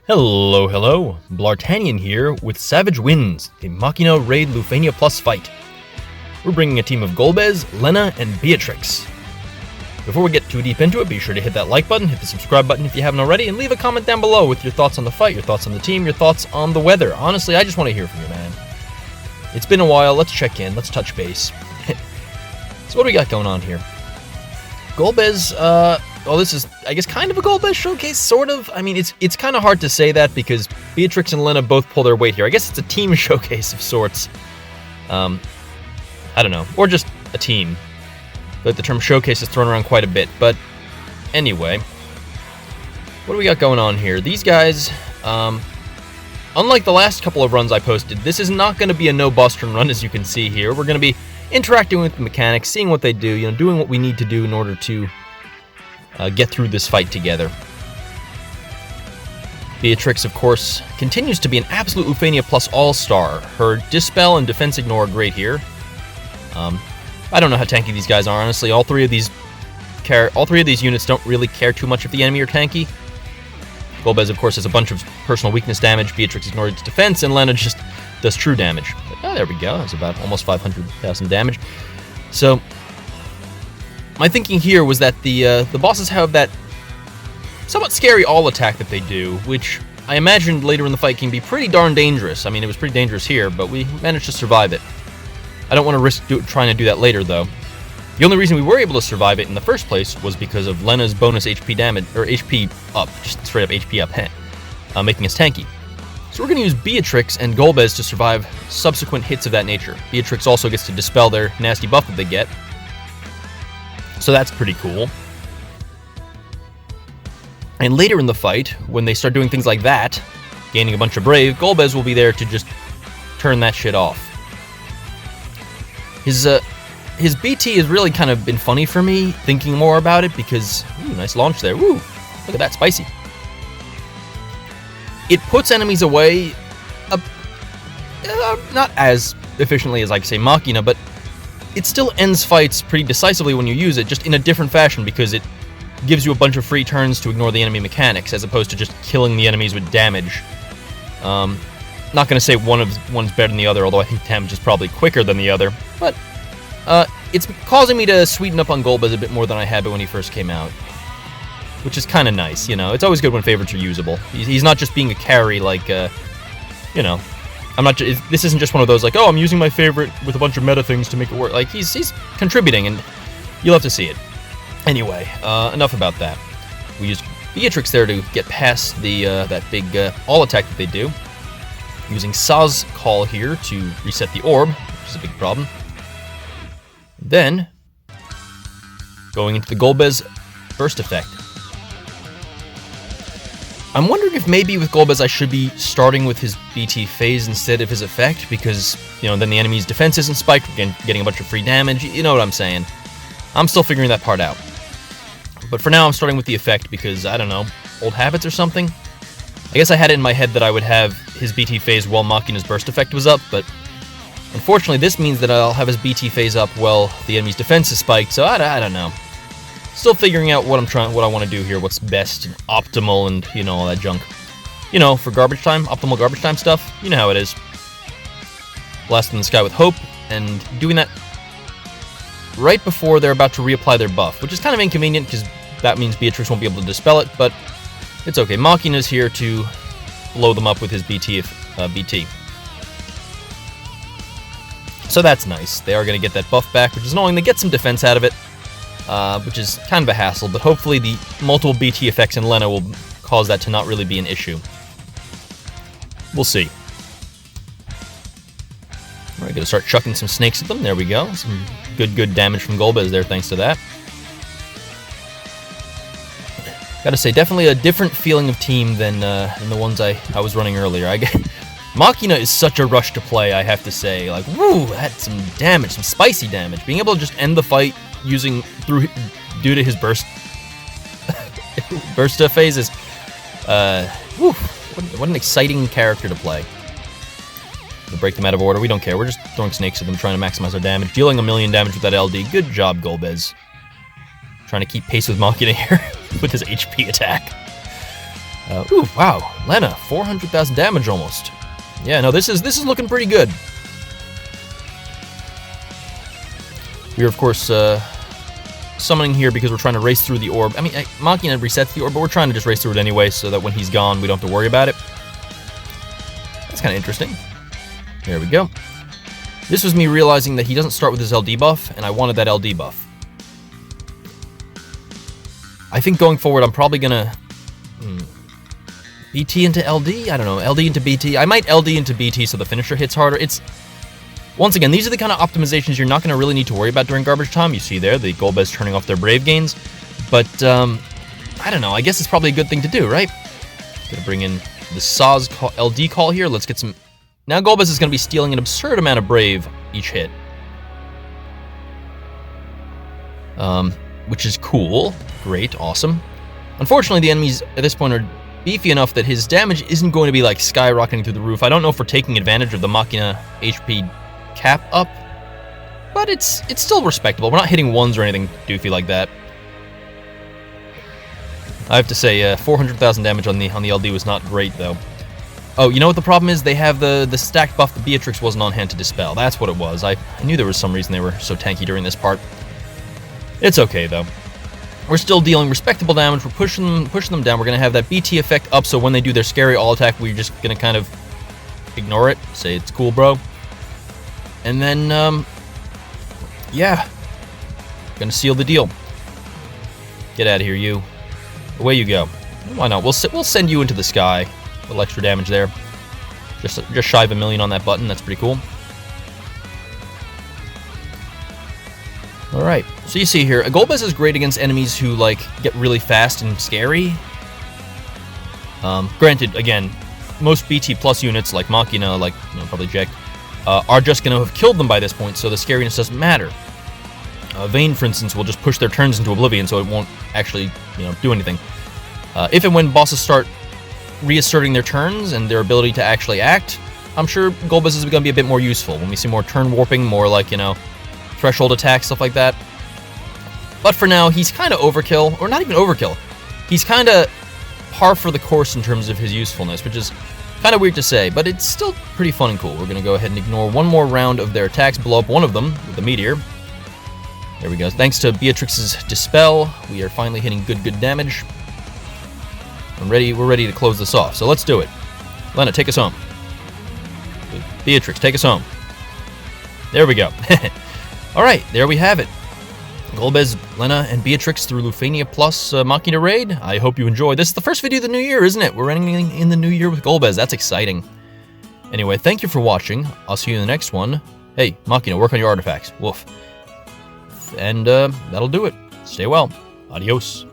Hello, hello, Bl'Artagnan here with Savage Winds, the Machina Raid Lufenia Plus fight. We're bringing a team of Golbez, Lenna, and Beatrix. Before we get too deep into it, be sure to hit that like button, hit the subscribe button if you haven't already, and leave a comment down below with your thoughts on the fight, your thoughts on the team, your thoughts on the weather. Honestly, I just want to hear from you, man. It's been a while, let's check in, let's touch base. So what do we got going on here? Golbez, well, this is, I guess, kind of a Golbez showcase, sort of. I mean, it's kind of hard to say that because Beatrix and Lenna both pull their weight here. I guess it's a team showcase of sorts. I don't know, or just a team. But the term showcase is thrown around quite a bit. But anyway, what do we got going on here? These guys, unlike the last couple of runs I posted, this is not going to be a no-Boston run, as you can see here. We're going to be interacting with the mechanics, seeing what they do, doing what we need to do in order to get through this fight together. Beatrix, of course, continues to be an absolute Lufenia Plus all-star. Her Dispel and Defense Ignore are great here. I don't know how tanky these guys are, honestly. All three of these units don't really care too much if the enemy are tanky. Golbez, of course, has a bunch of personal weakness damage. Beatrix ignores its defense, and Lenna just does true damage. But, there we go. That's about almost 500,000 damage. So, my thinking here was that the bosses have that somewhat scary all attack that they do, which I imagined later in the fight can be pretty darn dangerous. I mean, it was pretty dangerous here, but we managed to survive it. I don't want to risk trying to do that later, though. The only reason we were able to survive it in the first place was because of Lenna's bonus HP damage, or HP up, just straight up HP up, making us tanky. So we're going to use Beatrix and Golbez to survive subsequent hits of that nature. Beatrix also gets to dispel their nasty buff that they get, so that's pretty cool. And later in the fight, when they start doing things like that, gaining a bunch of Brave, Golbez will be there to just turn that shit off. His BT has really kind of been funny for me, thinking more about it, because, ooh, nice launch there, woo, look at that, spicy. It puts enemies away, not as efficiently as, like, say, Machina, but it still ends fights pretty decisively when you use it, just in a different fashion, because it gives you a bunch of free turns to ignore the enemy mechanics, as opposed to just killing the enemies with damage. Not going to say one's better than the other, although I think damage is probably quicker than the other, but it's causing me to sweeten up on Golbez a bit more than I had when he first came out, which is kind of nice, It's always good when favorites are usable. He's not just being a carry, like, this isn't just one of those, like, oh, I'm using my favorite with a bunch of meta things to make it work. Like, he's contributing, and you'll have to see it. Anyway, enough about that. We used Beatrix there to get past the that big all attack that they do, using Saw's Call here to reset the orb, which is a big problem. Then, going into the Golbez burst effect. I'm wondering if maybe with Golbez I should be starting with his BT phase instead of his effect, because, then the enemy's defense isn't spiked, we're getting a bunch of free damage, you know what I'm saying. I'm still figuring that part out. But for now I'm starting with the effect because, I don't know, old habits or something? I guess I had it in my head that I would have his BT phase while Machina's burst effect was up, but unfortunately this means that I'll have his BT phase up while the enemy's defense is spiked, so I don't know. Still figuring out what I want to do here, what's best and optimal and, all that junk. For garbage time, optimal garbage time stuff, you know how it is. Blasting the sky with hope, and doing that right before they're about to reapply their buff, which is kind of inconvenient because that means Beatrix won't be able to dispel it, but it's okay. Machina's here to blow them up with his BT. So that's nice. They are going to get that buff back, which is annoying. They get some defense out of it, which is kind of a hassle, but hopefully the multiple BT effects in Lenna will cause that to not really be an issue. We'll see. Alright, gonna start chucking some snakes at them. There we go. Some good damage from Golbez there, thanks to that. Gotta say, definitely a different feeling of team than the ones I was running earlier. Machina is such a rush to play, I have to say. Like, woo, that some damage, some spicy damage. Being able to just end the fight due to his burst phases. What an exciting character to play. We'll break them out of order. We don't care. We're just throwing snakes at them, trying to maximize our damage. Dealing 1,000,000 damage with that LD. Good job, Golbez. Trying to keep pace with Machina here with his HP attack. Ooh, wow, Lenna, 400,000 damage almost. Yeah, no, this is looking pretty good. We're, of course, summoning here because we're trying to race through the orb. I mean, Machina resets the orb, but we're trying to just race through it anyway so that when he's gone, we don't have to worry about it. That's kind of interesting. There we go. This was me realizing that he doesn't start with his LD buff, and I wanted that LD buff. I think going forward, I'm probably gonna... BT into LD? I don't know. LD into BT? I might LD into BT so the finisher hits harder. It's... Once again, these are the kind of optimizations you're not going to really need to worry about during garbage time. You see there, the Golbez turning off their Brave gains. But, I don't know. I guess it's probably a good thing to do, right? Gonna bring in the Saz LD call here. Let's get some... Now Golbez is going to be stealing an absurd amount of Brave each hit. Which is cool. Great. Awesome. Unfortunately, the enemies at this point are beefy enough that his damage isn't going to be, like, skyrocketing through the roof. I don't know if we're taking advantage of the Machina HP cap up, but it's still respectable. We're not hitting ones or anything doofy like that. I have to say, 400,000 damage on the LD was not great, though. Oh, you know what the problem is? They have the stacked buff that Beatrix wasn't on hand to dispel. That's what it was. I knew there was some reason they were so tanky during this part. It's okay, though. We're still dealing respectable damage. We're pushing them down. We're going to have that BT effect up, so when they do their scary all attack, we're just going to kind of ignore it. Say, it's cool, bro. And then, yeah. Gonna seal the deal. Get out of here, you. Away you go. Why not? We'll send you into the sky. A little extra damage there. Just shy of 1 million on that button. That's pretty cool. Alright, so you see here, Golbez is great against enemies who, like, get really fast and scary. Granted, again, most BT plus units, like Machina, like, probably Jack, are just going to have killed them by this point, so the scariness doesn't matter. Vayne, for instance, will just push their turns into oblivion, so it won't actually, do anything. If and when bosses start reasserting their turns and their ability to actually act, I'm sure Golbez is going to be a bit more useful. When we see more turn warping, more like, threshold attacks, stuff like that. But for now, he's kind of overkill, or not even overkill. He's kind of par for the course in terms of his usefulness, which is kind of weird to say, but it's still pretty fun and cool. We're going to go ahead and ignore one more round of their attacks, blow up one of them with the meteor. There we go. Thanks to Beatrix's Dispel, we are finally hitting good damage. We're ready to close this off, so let's do it. Lenna, take us home. Beatrix, take us home. There we go. Alright, there we have it. Golbez, Lenna, and Beatrix through Lufenia plus Machina Raid. I hope you enjoyed. This is the first video of the new year, isn't it? We're ending in the new year with Golbez. That's exciting. Anyway, thank you for watching. I'll see you in the next one. Hey, Machina, work on your artifacts. Woof. And that'll do it. Stay well. Adios.